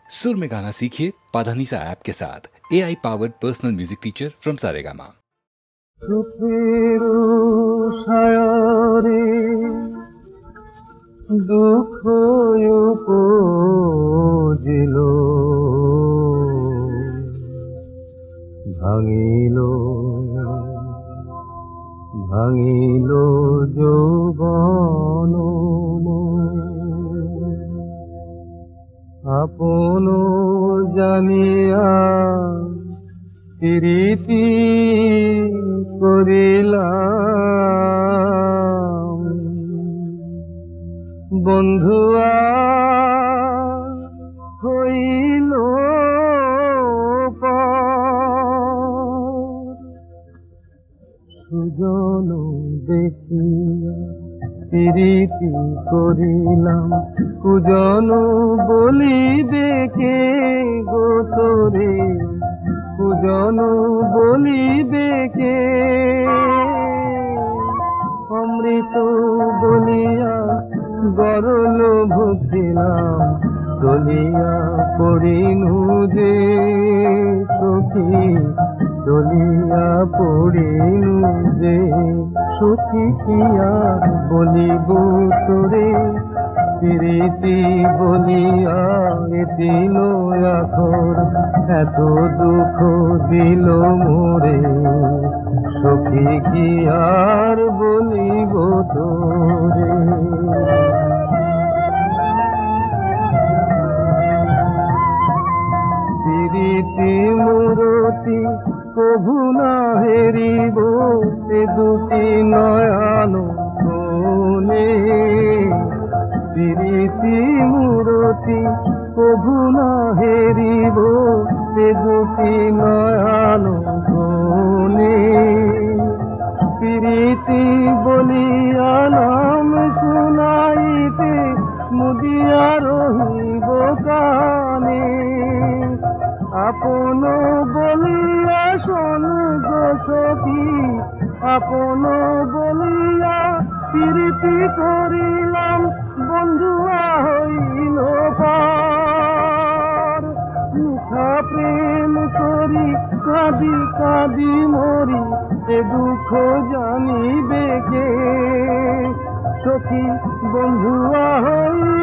सुर में गाना सीखिए पाधानीसा ऐप के साथ। AI powered personal music teacher from Saregama. দুঃখ উপজিল ভাঙিল ভাঙিল যৌবন আপন জানিয়া প্রীতি করিলাম বন্ধুয়া হইল সুজন দেখিয়া প্রীতি করিলাম কুজন বলিবে কে গো তোরে কুজন বলিবে কে অমৃত বলিয়া গরল ভুগিলাম চলিয়া পড়িনু যে সখী চলিয়া পড়িনু যে সখী কিয়া বলিব তোরে প্রীতি বলিয়া দিল আখর এত দুঃখ দিল মোরে সখী কি আর বলিব তোরে প্রীতি মূরতি কভু না হেরিব এ দুটি নয়ন কোনে প্রীতি মূরতি কভু না হেরিব এ দুটি নয়ন কোনে প্রীতি বলিয়া নাম শুনাইতে মুদিয়া রহিব কানে আপন বলিয়া শোন গো সখী আপন বলিয়া প্রীতি করিলাম বন্ধুয়া হইল পার মিঠা প্রেম করি কাঁদি কাঁদি মরি এ দুঃখ জানিবে কে সখী বন্ধুয়া হইল